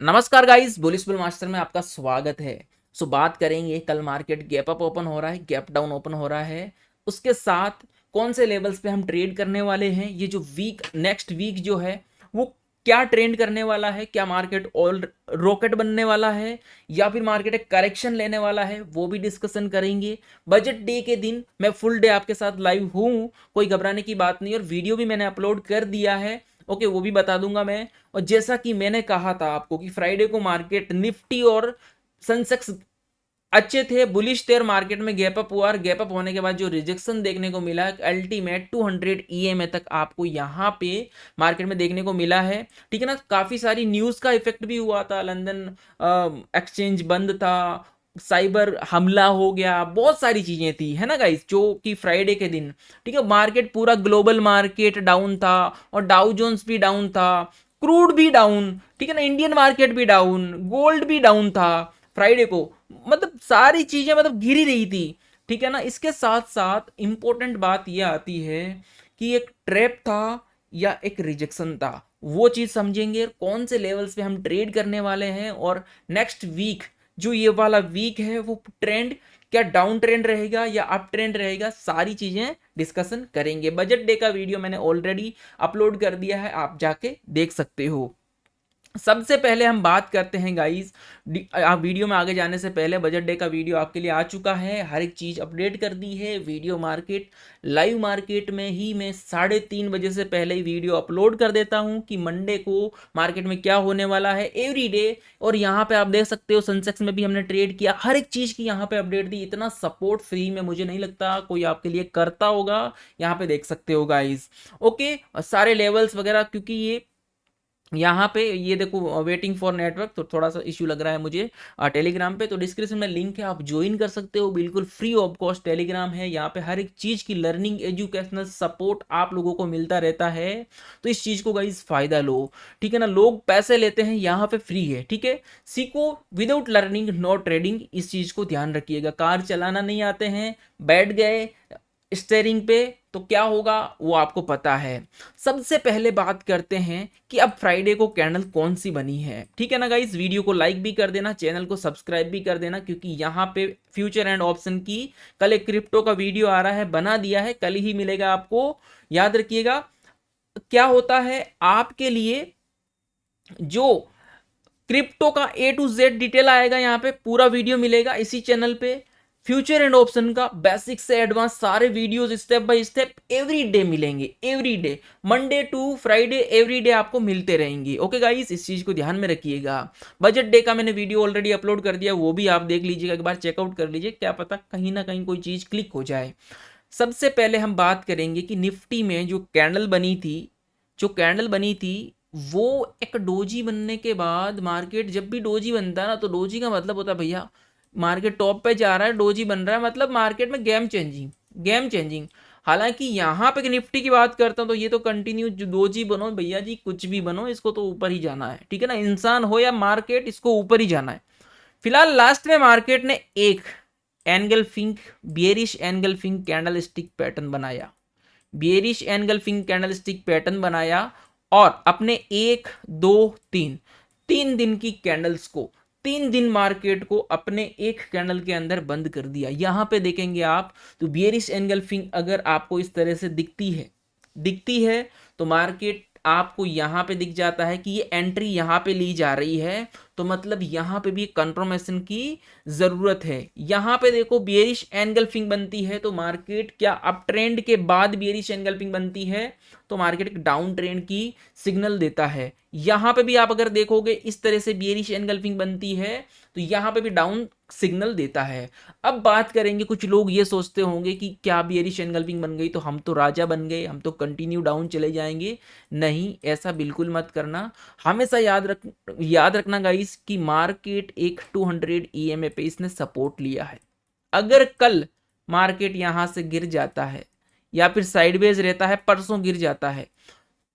नमस्कार guys, bullish bull master में आपका स्वागत है। बात करेंगे, कल मार्केट गैप अप ओपन हो रहा है, गैप डाउन ओपन हो रहा है। उसके साथ कौन से लेवल्स पे हम ट्रेड करने वाले हैं, ये जो वीक नेक्स्ट वीक जो है वो क्या ट्रेंड करने वाला है, क्या मार्केट ऑल रॉकेट बनने वाला है या फिर मार्केट एक करेक्शन लेने वाला है, वो भी डिस्कशन करेंगे। बजट डे के दिन मैं फुल डे आपके साथ लाइव हूँ, कोई घबराने की बात नहीं। और वीडियो भी मैंने अपलोड कर दिया है, ओके, वो भी बता दूंगा मैं। और जैसा कि मैंने कहा था आपको कि फ्राइडे को मार्केट निफ्टी और सेंसेक्स अच्छे थे, बुलिश थे, और मार्केट में गैप अप हुआ। और गैप अप होने के बाद जो रिजेक्शन देखने को मिला, अल्टीमेट 200 ईएमए तक आपको यहाँ पे मार्केट में देखने को मिला है। ठीक है ना। काफी सारी न्यूज का इफेक्ट भी हुआ था, लंदन एक्सचेंज बंद था, साइबर हमला हो गया, बहुत सारी चीजें थी, है ना गाइस, जो कि फ्राइडे के दिन, ठीक है, मार्केट पूरा ग्लोबल मार्केट डाउन था और डाउ जोन्स भी डाउन था, क्रूड भी डाउन, ठीक है ना, इंडियन मार्केट भी डाउन, गोल्ड भी डाउन था फ्राइडे को। मतलब सारी चीजें मतलब गिरी रही थी, ठीक है ना। इसके साथ साथ इंपॉर्टेंट बात यह आती है कि एक ट्रैप था या एक रिजेक्शन था, वो चीज समझेंगे। कौन से लेवल्स पे हम ट्रेड करने वाले हैं और नेक्स्ट वीक जो ये वाला वीक है वो ट्रेंड क्या डाउन ट्रेंड रहेगा या अप ट्रेंड रहेगा, सारी चीजें डिस्कशन करेंगे। बजट डे का वीडियो मैंने ऑलरेडी अपलोड कर दिया है, आप जाके देख सकते हो। सबसे पहले हम बात करते हैं गाइस, आप वीडियो में आगे जाने से पहले बजट डे का वीडियो आपके लिए आ चुका है, हर एक चीज़ अपडेट कर दी है। वीडियो मार्केट लाइव मार्केट में ही मैं 3:30 बजे से पहले ही वीडियो अपलोड कर देता हूं कि मंडे को मार्केट में क्या होने वाला है एवरी डे। और यहाँ पे आप देख सकते हो सेंसेक्स में भी हमने ट्रेड किया, हर एक चीज़ की यहाँ पे अपडेट दी। इतना सपोर्ट फ्री में मुझे नहीं लगता कोई आपके लिए करता होगा, यहाँ पे देख सकते हो गाइस। ओके, सारे लेवल्स वगैरह, क्योंकि ये यहाँ पे ये देखो वेटिंग फॉर नेटवर्क, तो थोड़ा सा इश्यू लग रहा है मुझे टेलीग्राम पे, तो डिस्क्रिप्शन में लिंक है, आप ज्वाइन कर सकते हो, बिल्कुल फ्री ऑफ कॉस्ट टेलीग्राम है। यहाँ पे हर एक चीज़ की लर्निंग एजुकेशनल सपोर्ट आप लोगों को मिलता रहता है, तो इस चीज़ को गाइस फायदा लो, ठीक है ना। लोग पैसे लेते हैं, यहाँ पे फ्री है, ठीक है। सीखो विदाउट लर्निंग नो ट्रेडिंग, इस चीज़ को ध्यान रखिएगा। कार चलाना नहीं आते हैं, बैठ गए स्टेयरिंग पे, तो क्या होगा वो आपको पता है। सबसे पहले बात करते हैं कि अब फ्राइडे को कैंडल कौन सी बनी है, ठीक है ना गाइस। वीडियो को लाइक भी कर देना, चैनल को सब्सक्राइब भी कर देना, क्योंकि यहाँ पे फ्यूचर एंड ऑप्शन की कल एक क्रिप्टो का वीडियो आ रहा है, बना दिया है, कल ही मिलेगा आपको, याद रखिएगा। क्या होता है आपके लिए, जो क्रिप्टो का A to Z डिटेल आएगा, यहाँ पे पूरा वीडियो मिलेगा इसी चैनल पे। फ्यूचर एंड ऑप्शन का बेसिक से एडवांस सारे videos step by step every day मिलेंगे, every day, Monday to Friday every day आपको मिलते रहेंगे। ओके गाइस, इस चीज को ध्यान में रखिएगा। बजट डे का मैंने वीडियो ऑलरेडी अपलोड कर दिया, वो भी आप देख लीजिएगा, एक बार चेकआउट कर लीजिए, क्या पता कहीं ना कहीं कोई चीज क्लिक हो जाए। सबसे पहले हम बात करेंगे कि निफ्टी में जो कैंडल बनी थी, जो कैंडल बनी थी वो एक डोजी बनने के बाद, मार्केट जब भी डोजी बनता है ना, तो डोजी का मतलब होता है भैया मार्केट टॉप पे जा रहा है, डोजी बन रहा है, मतलब मार्केट में गेम चेंजिंग, गेम चेंजिंग। हालांकि यहाँ पे निफ्टी की बात करता हूँ तो ये तो कंटिन्यू जो डोजी बनो भैया जी, कुछ भी बनो, इसको तो ऊपर ही जाना है, ठीक है ना, इंसान हो या मार्केट, इसको ऊपर ही जाना है। फिलहाल लास्ट में मार्केट ने एक engulfing bearish engulfing candlestick pattern बनाया, bearish engulfing candlestick pattern बनाया, और अपने एक दो तीन, 3 दिन की कैंडल्स को, 3 दिन मार्केट को अपने एक कैंडल के अंदर बंद कर दिया। यहां पे देखेंगे आप, तो बियरिश एनगल्फिंग अगर आपको इस तरह से दिखती है तो मार्केट आपको यहां पे दिख जाता है कि ये एंट्री यहां पे ली जा रही है, तो मतलब यहां पे भी कंफर्मेशन की जरूरत है। यहां पे देखो बियरिश एनगल्फिंग बनती है तो मार्केट क्या अप ट्रेंड के बाद बियरिश एनगल्फिंग बनती है तो मार्केट एक डाउन ट्रेंड की सिग्नल देता है। यहां पे भी आप अगर देखोगे इस तरह से बियरिश एनगल्फिंग बनती है तो यहां पे भी डाउन सिग्नल देता है। अब बात करेंगे, कुछ लोग ये सोचते होंगे कि क्या बियरिश एनगल्फिंग बन गई तो हम तो राजा बन गए, हम तो कंटिन्यू डाउन चले जाएंगे। नहीं, ऐसा बिल्कुल मत करना। हमेशा याद रखना गाइस कि मार्केट एक 200 ईएमए पे इसने सपोर्ट लिया है। अगर कल मार्केट यहां से गिर जाता है या फिर साइडवेज रहता है, परसों गिर जाता है,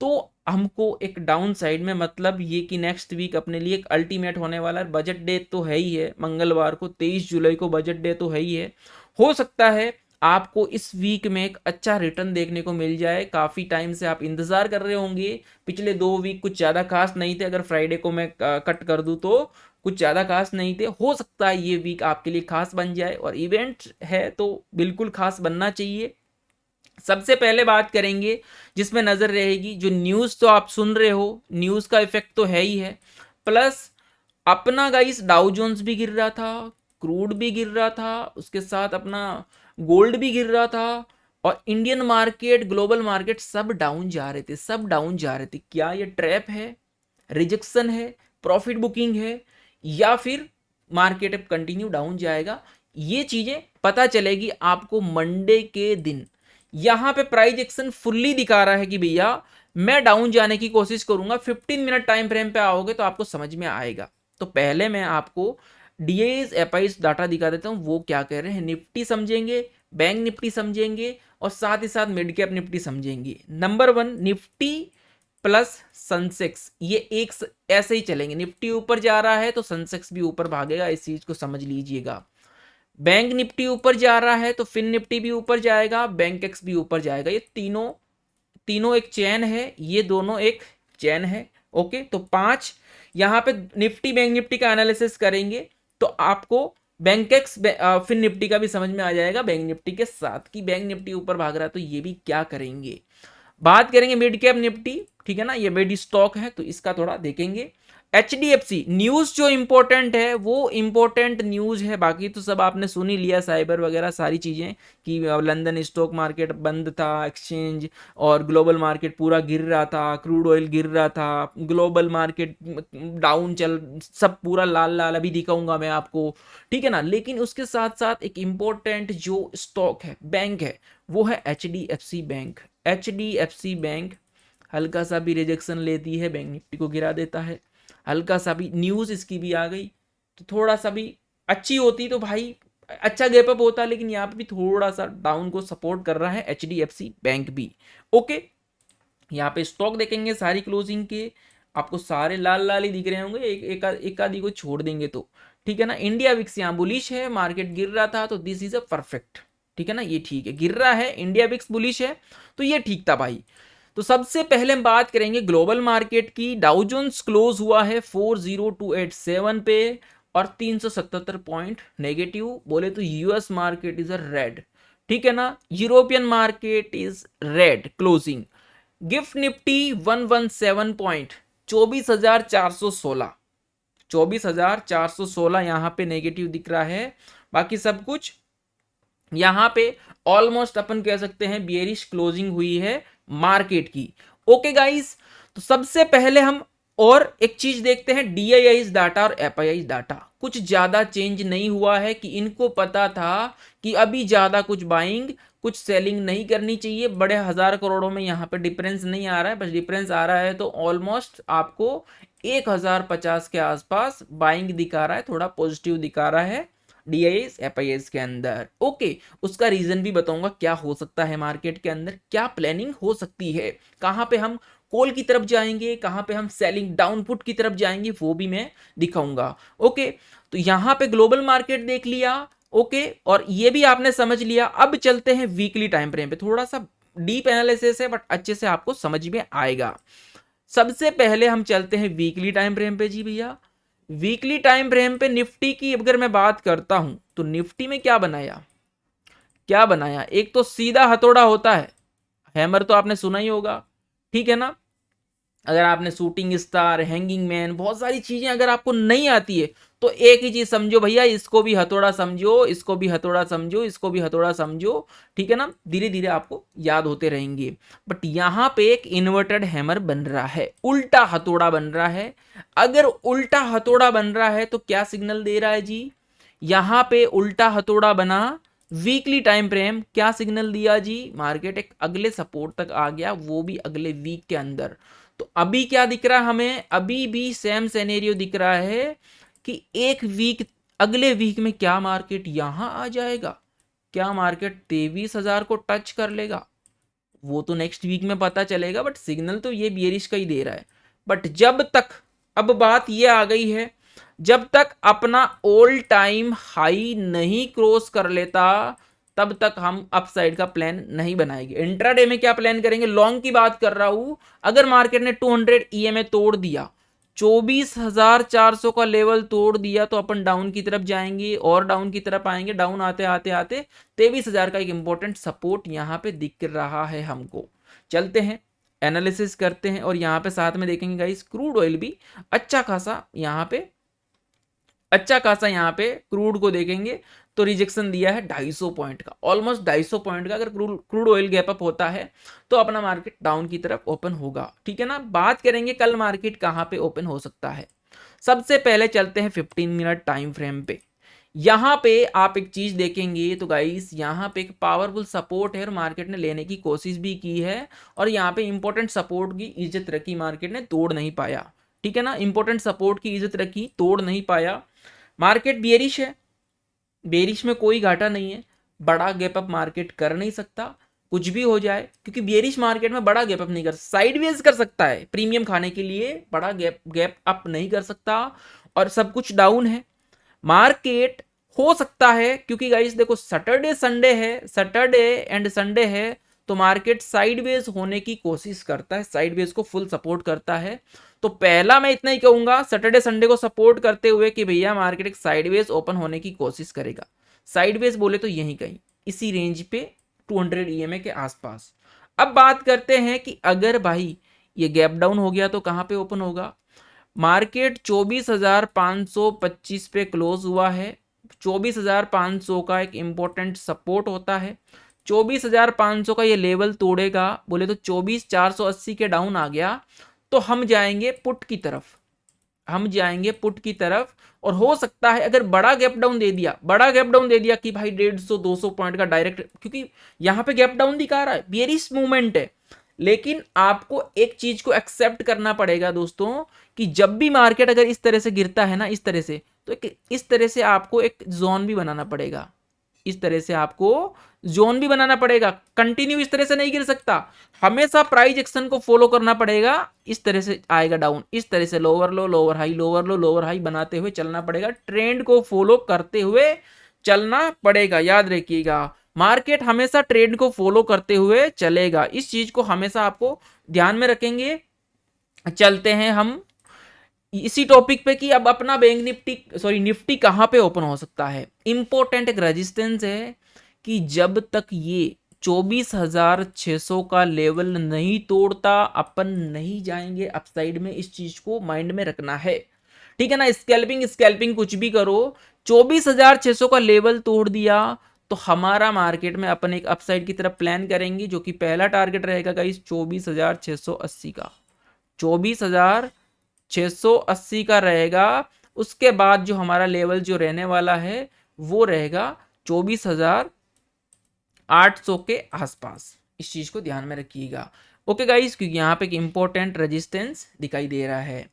तो हमको एक डाउन साइड में, मतलब ये कि नेक्स्ट वीक अपने लिए एक अल्टीमेट होने वाला है। बजट डे तो है ही है, मंगलवार को 23 जुलाई को बजट डे तो है ही है। हो सकता है आपको इस वीक में एक अच्छा रिटर्न देखने को मिल जाए। काफ़ी टाइम से आप इंतज़ार कर रहे होंगे, पिछले 2 वीक कुछ ज़्यादा खास नहीं थे, अगर फ्राइडे को मैं कट कर दूँ तो कुछ ज़्यादा खास नहीं थे। हो सकता है ये वीक आपके लिए खास बन जाए, और इवेंट है तो बिल्कुल खास बनना चाहिए। सबसे पहले बात करेंगे जिसमें नज़र रहेगी, जो न्यूज़ तो आप सुन रहे हो, न्यूज़ का इफेक्ट तो है ही है, प्लस अपना गाइस डाउ जोन्स भी गिर रहा था, क्रूड भी गिर रहा था, उसके साथ अपना गोल्ड भी गिर रहा था, और इंडियन मार्केट, ग्लोबल मार्केट सब डाउन जा रहे थे, सब डाउन जा रहे थे। क्या ये ट्रैप है, रिजेक्शन है, प्रॉफिट बुकिंग है, या फिर मार्केट अब कंटिन्यू डाउन जाएगा? ये चीजें पता चलेगी आपको मंडे के दिन। यहां पे प्राइस एक्शन फुल्ली दिखा रहा है कि भैया मैं डाउन जाने की कोशिश करूंगा। 15 मिनट टाइम फ्रेम पे आओगे तो आपको समझ में आएगा। तो पहले मैं आपको डीएस एफआईस डाटा दिखा देता हूं, वो क्या कह रहे हैं। निफ्टी समझेंगे, बैंक निफ्टी समझेंगे, और साथ ही साथ मिड कैप निफ्टी समझेंगे। नंबर 1 निफ्टी प्लस सेंसेक्स, ये एक ऐसे ही चलेंगे। निफ्टी ऊपर जा रहा है तो सेंसेक्स भी ऊपर भागेगा, इस चीज को समझ लीजिएगा। बैंक निफ्टी ऊपर जा रहा है तो फिन निफ्टी भी ऊपर जाएगा, बैंक एक्स भी ऊपर जाएगा। ये तीनों तीनों एक चैन है, ये दोनों एक चैन है। ओके, तो 5 यहां पे निफ्टी बैंक निफ्टी का एनालिसिस करेंगे तो आपको बैंक एक्स फिन निफ्टी का भी समझ में आ जाएगा, बैंक निफ्टी के साथ कि बैंक निफ्टी ऊपर भाग रहा है तो ये भी क्या करेंगे। बात करेंगे मिड कैप निफ्टी, ठीक है ना, ये मिड स्टॉक है तो इसका थोड़ा देखेंगे। HDFC न्यूज जो इंपॉर्टेंट है वो इंपॉर्टेंट न्यूज है, बाकी तो सब आपने सुन ही लिया, साइबर वगैरह सारी चीजें कि लंदन स्टॉक मार्केट बंद था, एक्सचेंज और ग्लोबल मार्केट पूरा गिर रहा था, क्रूड ऑयल गिर रहा था, ग्लोबल मार्केट डाउन चल, सब पूरा लाल लाल अभी दिखाऊंगा मैं आपको, ठीक है ना। लेकिन उसके साथ साथ एक इंपॉर्टेंट जो स्टॉक है, बैंक है, वो है HDFC बैंक। HDFC बैंक हल्का सा भी रिजेक्शन लेती है, बैंक निफ्टी को गिरा देता है। हल्का सा भी न्यूज इसकी भी आ गई तो थोड़ा सा भी अच्छी होती तो भाई अच्छा गैप अप होता, लेकिन यहाँ पे भी थोड़ा सा डाउन को सपोर्ट कर रहा है HDFC बैंक भी। ओके, यहाँ पे स्टॉक देखेंगे सारी क्लोजिंग के, आपको सारे लाल लाल ही दिख रहे होंगे, एक आधी को छोड़ देंगे तो, ठीक है ना। इंडिया विक्स यहाँ बुलिश है, मार्केट गिर रहा था तो दिस इज अ परफेक्ट, ठीक है ना, ये ठीक है, गिर रहा है, इंडिया विक्स बुलिश है तो ये ठीक था भाई। तो सबसे पहले हम बात करेंगे ग्लोबल मार्केट की। डाउ जोन्स क्लोज हुआ है 40287 पे और 377 पॉइंट नेगेटिव, बोले तो US market is a red, ठीक है ना। European market is red closing. Gift Nifty 117 point, 24,416, 24,416 यहां पे नेगेटिव दिख रहा है। बाकी सब कुछ यहां पे ऑलमोस्ट अपन कह सकते हैं बियरिश क्लोजिंग हुई है मार्केट की। ओके गाइस, तो सबसे पहले हम और एक चीज देखते हैं, DIIs डाटा और FIIs डाटा। कुछ ज्यादा चेंज नहीं हुआ है कि इनको पता था कि अभी ज्यादा कुछ बाइंग कुछ सेलिंग नहीं करनी चाहिए। बड़े हजार करोड़ों में यहाँ पे डिफरेंस नहीं आ रहा है, बस डिफरेंस आ रहा है तो ऑलमोस्ट आपको 1050 के आसपास बाइंग दिखा रहा है, थोड़ा पॉजिटिव दिखा रहा है DIIs FIIs के अंदर। ओके, उसका रीजन भी बताऊंगा क्या हो सकता है मार्केट के अंदर, क्या प्लानिंग हो सकती है, कहां पे हम कॉल की तरफ जाएंगे, कहां पे हम सेलिंग डाउनपुट की तरफ जाएंगे, वो भी मैं दिखाऊंगा। ओके, तो यहां पे ग्लोबल मार्केट देख लिया। ओके, और ये भी आपने समझ लिया। अब चलते हैं वीकली टाइम फ्रेम पे, थोड़ा सा डीप एनालिसिस है बट अच्छे से आपको समझ में आएगा। सबसे पहले हम चलते हैं वीकली टाइम फ्रेम पे जी भैया। वीकली टाइम फ्रेम पे निफ्टी की अगर मैं बात करता हूं तो निफ्टी में क्या बनाया, क्या बनाया, एक तो सीधा हथौड़ा होता है, हैमर तो आपने सुना ही होगा, ठीक है ना। अगर आपने शूटिंग स्टार, हैंगिंग मैन, बहुत सारी चीजें अगर आपको नहीं आती है तो एक ही चीज समझो भैया, इसको भी हथौड़ा समझो, इसको भी हथौड़ा समझो, इसको भी हथौड़ा समझो, ठीक है ना। धीरे धीरे आपको याद होते रहेंगे। बट यहां पे एक इन्वर्टेड हैमर बन रहा है, उल्टा हथौड़ा बन रहा है। अगर उल्टा हथौड़ा बन रहा है तो क्या सिग्नल दे रहा है जी, यहां पे उल्टा हथौड़ा बना, वीकली टाइम फ्रेम क्या सिग्नल दिया जी, मार्केट एक अगले सपोर्ट तक आ गया, वो भी अगले वीक के अंदर। तो अभी क्या दिख रहा है हमें, अभी भी सेम सिनेरियो दिख रहा है कि एक वीक, अगले वीक में क्या मार्केट यहां आ जाएगा, क्या मार्केट 23,000 को टच कर लेगा, वो तो नेक्स्ट वीक में पता चलेगा। बट सिग्नल तो ये बियरिश का ही दे रहा है। बट जब तक, अब बात ये आ गई है, जब तक अपना ऑल टाइम हाई नहीं क्रॉस कर लेता तब तक हम अपसाइड का प्लान नहीं बनाएंगे। इंट्राडे में क्या प्लान करेंगे, लॉन्ग की बात कर रहा हूं। अगर मार्केट ने 200 ईएमए तोड़ दिया, 24,400 का लेवल तोड़ दिया, तो अपन डाउन की तरफ जाएंगे और डाउन की तरफ आएंगे। डाउन आते आते आते 23,000 का एक इंपॉर्टेंट सपोर्ट यहाँ पे दिख रहा है हमको। चलते हैं एनालिसिस करते हैं और यहाँ पे साथ में देखेंगे गाइस, क्रूड ऑयल भी अच्छा खासा यहाँ पे क्रूड को देखेंगे तो रिजेक्शन दिया है 250 पॉइंट का, ऑलमोस्ट 250 पॉइंट का। अगर क्रूड ऑयल गैप अप होता है तो अपना मार्केट डाउन की तरफ ओपन होगा, ठीक है ना। बात करेंगे कल मार्केट कहां पे ओपन हो सकता है। सबसे पहले चलते हैं 15 मिनट टाइम फ्रेम पे। यहां पे आप एक चीज देखेंगे तो गाइस, यहां पे एक पावरफुल सपोर्ट है और मार्केट ने लेने की कोशिश भी की है और यहां पे इंपॉर्टेंट सपोर्ट की इज्जत रखी, मार्केट ने तोड़ नहीं पाया, ठीक है ना। इंपॉर्टेंट सपोर्ट की इज्जत रखी, तोड़ नहीं पाया। मार्केट बेरिश है, बेरिश में कोई घाटा नहीं है, बड़ा गैप अप मार्केट कर नहीं सकता, कुछ भी हो जाए, क्योंकि बेरिश मार्केट में बड़ा गैप अप नहीं कर, साइडवेज कर सकता है प्रीमियम खाने के लिए, बड़ा गैप अप नहीं कर सकता और सब कुछ डाउन है। मार्केट हो सकता है, क्योंकि गाइस देखो सैटरडे संडे है, सैटरडे एंड संडे है, तो मार्केट साइडवेज होने की कोशिश करता है, साइडवेज को फुल सपोर्ट करता है। तो पहला मैं इतना ही कहूंगा, सैटरडे संडे को सपोर्ट करते हुए कि भैया मार्केट एक साइडवेज ओपन होने की कोशिश करेगा। साइडवेज बोले तो यहीं कहीं इसी रेंज पे 200 ईएमए के आसपास। अब बात करते हैं कि अगर भाई ये गैप डाउन हो गया तो कहां पे ओपन होगा। मार्केट 24,525 पे क्लोज हुआ है। 24,500 का एक इंपॉर्टेंट सपोर्ट होता है। 24,500 का ये लेवल तोड़ेगा, बोले तो 24,480 के डाउन आ गया तो हम जाएंगे पुट की तरफ, हम जाएंगे पुट की तरफ। और हो सकता है अगर बड़ा गैप डाउन दे दिया, बड़ा गैप डाउन दे दिया कि भाई 150-200 पॉइंट का डायरेक्ट, क्योंकि यहां पे गैप डाउन दिखा रहा है, बेयरिश मूवमेंट है, लेकिन आपको एक चीज को एक्सेप्ट करना पड़ेगा दोस्तों कि जब भी मार्केट अगर इस तरह से गिरता है ना, इस तरह से, तो इस तरह से आपको एक जोन भी बनाना पड़ेगा, इस तरह से आपको जोन भी बनाना पड़ेगा। कंटिन्यू इस तरह से नहीं गिर सकता, हमेशा प्राइस एक्शन को फॉलो करना पड़ेगा। इस तरह से आएगा डाउन, इस तरह से लोअर लो लोअर हाई, लोअर लो लोअर हाई बनाते हुए चलना पड़ेगा, ट्रेंड को फॉलो करते हुए चलना पड़ेगा। याद रखिएगा, मार्केट हमेशा ट्रेंड को फॉलो करते हुए चलेगा, इस चीज को हमेशा आपको ध्यान में रखेंगे। चलते हैं हम इसी टॉपिक पे कि अब अपना बैंक निफ्टी कहां पे ओपन हो सकता है। इंपॉर्टेंट एक रेजिस्टेंस है कि जब तक ये 24,600 का लेवल नहीं तोड़ता अपन नहीं जाएंगे अपसाइड में, इस चीज को माइंड में रखना है, ठीक है ना। स्कैल्पिंग कुछ भी करो, 24,600 का लेवल तोड़ दिया तो हमारा मार्केट में अपन एक अपसाइड की तरफ प्लान करेंगे, जो कि पहला टारगेट रहेगा गाइस 24,680 का, 24,680 का रहेगा। उसके बाद जो हमारा लेवल जो रहने वाला है वो रहेगा 24,800 के आसपास, इस चीज को ध्यान में रखिएगा। ओके गाइस, क्योंकि यहाँ पे एक इंपॉर्टेंट रेजिस्टेंस दिखाई दे रहा है।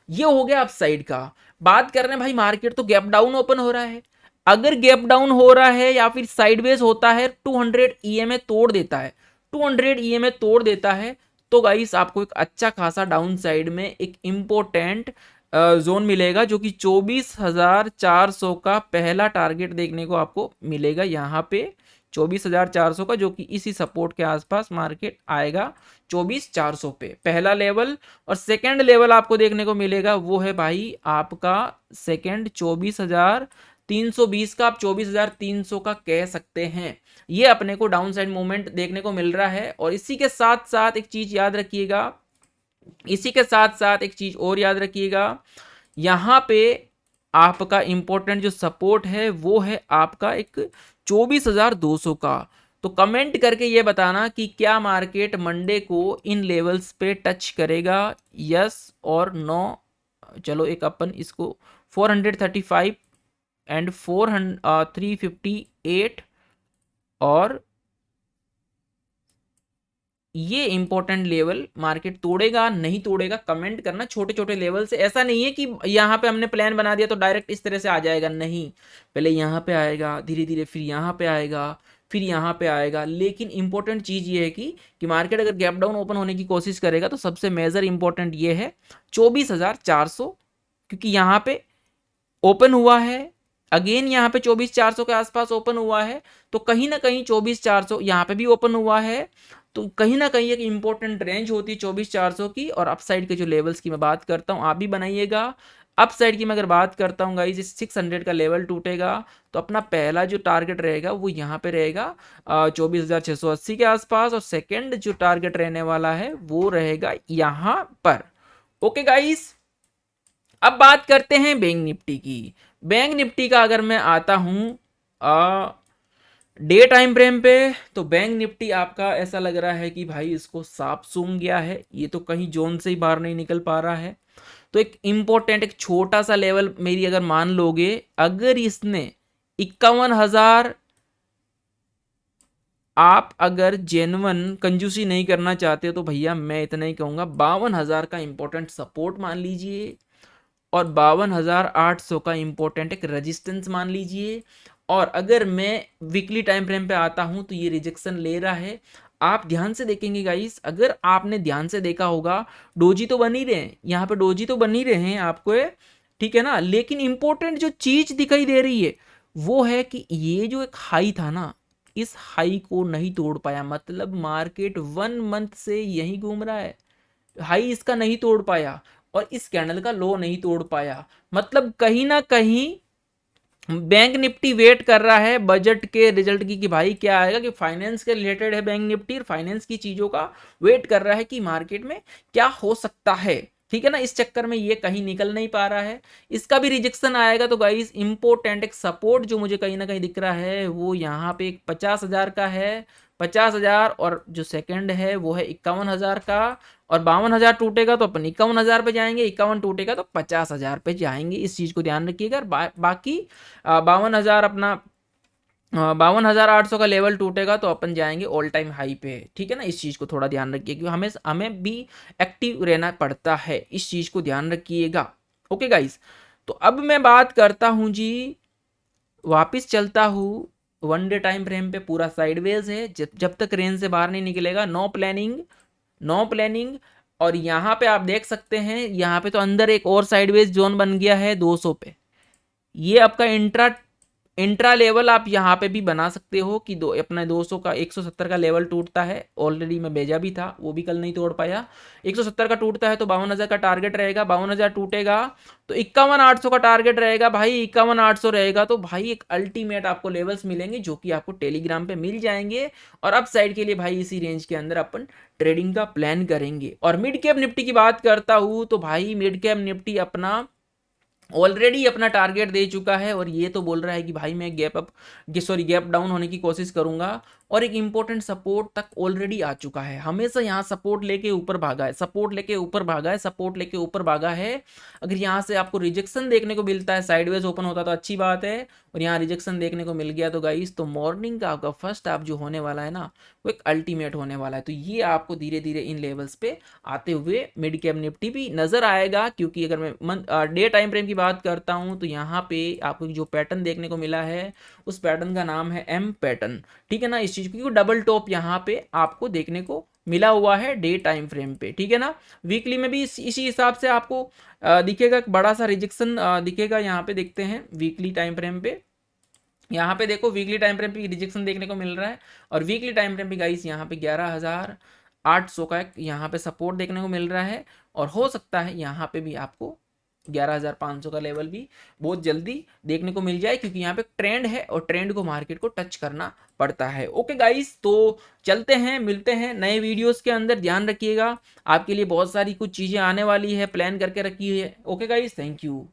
ये हो गया अपसाइड का। बात कर रहे हैं भाई, मार्केट तो गैप डाउन ओपन हो रहा है, अगर गैप डाउन हो रहा है या फिर साइडवेज होता है, 200 ईएमए तोड़ देता है, 200 ईएमए तोड़ देता है, तो गाइस आपको एक अच्छा खासा डाउन साइड में एक इंपॉर्टेंट जोन मिलेगा, जो कि 24,400 का पहला टारगेट देखने को आपको मिलेगा यहाँ पे, 24,400 का, जो कि इसी सपोर्ट के आसपास मार्केट आएगा 24,400 पे पहला लेवल। और सेकंड लेवल आपको देखने को मिलेगा वो है भाई आपका सेकंड 24,320 का, आप 24,300 का कह सकते हैं। ये अपने को डाउन साइड मूवमेंट देखने को मिल रहा है। और इसी के साथ साथ एक चीज याद रखिएगा, इसी के साथ साथ एक चीज और याद रखिएगा, यहां पे आपका इंपॉर्टेंट जो सपोर्ट है वो है आपका एक 24,200 का। तो कमेंट करके ये बताना कि क्या मार्केट मंडे को इन लेवल्स पे टच करेगा, यस और नो। चलो एक अपन इसको 435 एंड 358 और ये इंपॉर्टेंट लेवल मार्केट तोड़ेगा नहीं तोड़ेगा, कमेंट करना। छोटे छोटे लेवल से, ऐसा नहीं है कि यहाँ पे हमने प्लान बना दिया तो डायरेक्ट इस तरह से आ जाएगा, नहीं, पहले यहाँ पे आएगा धीरे धीरे, फिर यहाँ पे आएगा, फिर यहाँ पे आएगा। लेकिन इंपॉर्टेंट चीज ये है कि मार्केट अगर गैप डाउन ओपन होने की कोशिश करेगा तो सबसे मेजर इंपॉर्टेंट ये है 24,400, क्योंकि यहाँ पे ओपन हुआ है अगेन यहाँ पे 24,400 के आसपास ओपन हुआ है, तो कहीं ना कहीं 24,400 यहाँ पे भी ओपन हुआ है, तो कहीं ना कहीं एक इंपॉर्टेंट रेंज होती है 24,400 की। और अपसाइड के जो लेवल्स की मैं बात करता हूँ आप भी बनाइएगा। अपसाइड की मैं अगर बात करता हूँ गाइस, 600 का लेवल टूटेगा तो अपना पहला जो टारगेट रहेगा वो यहाँ पे रहेगा 24,680 के आसपास, और सेकेंड जो टारगेट रहने वाला है वो रहेगा यहाँ पर। ओके गाइस, अब बात करते हैं बैंक निफ्टी की। बैंक निफ्टी का अगर मैं आता हूँ डे टाइम फ्रेम पे, तो बैंक निफ्टी आपका ऐसा लग रहा है कि भाई इसको सांप सूंघ गया है, ये तो कहीं जोन से ही बाहर नहीं निकल पा रहा है। तो एक इम्पोर्टेंट एक छोटा सा लेवल मेरी अगर मान लोगे, अगर इसने 51,000, आप अगर जेन्युइन कंजूसी नहीं करना चाहते हो तो भैया मैं इतना ही कहूंगा, 52,000 का इंपॉर्टेंट सपोर्ट मान लीजिए, और 52,800 का इंपॉर्टेंट एक रेजिस्टेंस मान लीजिए। और अगर मैं वीकली टाइम फ्रेम पे आता हूं तो ये रिजेक्शन ले रहा है। आप ध्यान से देखेंगे गाइस, अगर आपने ध्यान से देखा होगा, डोजी तो बन ही रहे हैं यहाँ पे, डोजी तो बन ही रहे हैं आपको, ठीक है ना। लेकिन इंपॉर्टेंट जो चीज दिखाई दे रही है वो है कि ये जो एक हाई था ना, इस हाई को नहीं तोड़ पाया, मतलब मार्केट 1 मंथ से यही घूम रहा है, हाई इसका नहीं तोड़ पाया और इस कैंडल का लो नहीं तोड़ पाया। मतलब कहीं ना कहीं बैंक निफ्टी वेट कर रहा है बजट के रिजल्ट की कि भाई क्या आएगा, कि फाइनेंस के रिलेटेड है बैंक निफ्टी, और फाइनेंस की चीजों का वेट कर रहा है कि मार्केट में क्या हो सकता है, ठीक है ना। इस चक्कर में ये कहीं निकल नहीं पा रहा है, इसका भी रिजेक्शन आएगा। तो गाइस इंपोर्टेंट एक सपोर्ट जो मुझे कहीं ना कहीं दिख रहा है वो यहाँ पे 50,000 का है, 50,000, और जो सेकंड है वो है 51,000 का। और 52,000 टूटेगा तो अपन 51,000 पे जाएंगे, 51 टूटेगा तो 50,000 पे जाएंगे, इस चीज को ध्यान रखिएगा। बाकी 52,000 अपना 52,800 का लेवल टूटेगा तो अपन जाएंगे ऑल टाइम हाई पे, ठीक है ना। इस चीज को थोड़ा ध्यान रखिए, क्योंकि हमें हमें भी एक्टिव रहना पड़ता है, इस चीज को ध्यान रखिएगा। ओके गाइस, तो अब मैं बात करता हूं जी, वापिस चलता हूँ 1 डे टाइम फ्रेम पे। पूरा साइडवेज है, जब तक रेंज से बाहर नहीं निकलेगा नो प्लानिंग, नो प्लानिंग। और यहाँ पे आप देख सकते हैं, यहाँ पे तो अंदर एक और साइडवेज जोन बन गया है 200 पे। ये आपका इंट्रा इंट्रा लेवल आप यहाँ पे भी बना सकते हो कि अपना 200 का 170 का लेवल टूटता है, ऑलरेडी मैं भेजा भी था, वो भी कल नहीं तोड़ पाया। 170 का टूटता है तो 52,000 का टारगेट रहेगा, 52,000 टूटेगा तो 51,800 का टारगेट रहेगा भाई, 51,800 रहेगा तो भाई एक अल्टीमेट आपको लेवल्स मिलेंगे जो कि आपको टेलीग्राम पे मिल जाएंगे। और अप साइड के लिए भाई इसी रेंज के अंदर अपन ट्रेडिंग का प्लान करेंगे। और मिड कैप निफ्टी की बात करता हूँ तो भाई मिड कैप निफ्टी अपना ऑलरेडी अपना टारगेट दे चुका है, और ये तो बोल रहा है कि भाई मैं गैप डाउन होने की कोशिश करूंगा। और एक इंपॉर्टेंट सपोर्ट तक ऑलरेडी आ चुका है, हमेशा यहाँ सपोर्ट लेके ऊपर भागा है, सपोर्ट लेके ऊपर भागा है, सपोर्ट लेके ऊपर भागा है। अगर यहाँ से आपको रिजेक्शन देखने को मिलता है, साइडवेज ओपन होता तो अच्छी बात है, और यहाँ रिजेक्शन देखने को मिल गया तो गाइस, तो मॉर्निंग का आपका फर्स्ट हाफ जो होने वाला है ना, वो एक अल्टीमेट होने वाला है। तो ये आपको धीरे धीरे इन लेवल्स पे आते हुए मिड कैप निफ्टी भी नजर आएगा। क्योंकि अगर मैं डे टाइम फ्रेम की बात करता हूं तो यहाँ पे आपको जो पैटर्न देखने को मिला है उस पैटर्न का नाम है एम पैटर्न, ठीक है ना। इस चीज को डबल टॉप यहाँ पे आपको देखने को मिला हुआ है डे टाइम फ्रेम पे, ठीक है ना। वीकली में भी इसी हिसाब से आपको दिखेगा, एक बड़ा सा रिजेक्शन दिखेगा। यहाँ पे देखते हैं वीकली टाइम फ्रेम पे, यहाँ पे देखो वीकली टाइम फ्रेम पे रिजेक्शन देखने को मिल रहा है, और वीकली टाइम फ्रेम पे गाइस यहाँ पे 11,800 का एक यहाँ पे सपोर्ट देखने को मिल रहा है। और हो सकता है यहाँ पे भी आपको 11,500 का लेवल भी बहुत जल्दी देखने को मिल जाए, क्योंकि यहाँ पे ट्रेंड है और ट्रेंड को मार्केट को टच करना पड़ता है। ओके गाइस, तो चलते हैं, मिलते हैं नए वीडियोस के अंदर। ध्यान रखिएगा, आपके लिए बहुत सारी कुछ चीज़ें आने वाली है, प्लान करके रखी है। Okay guys, thank you.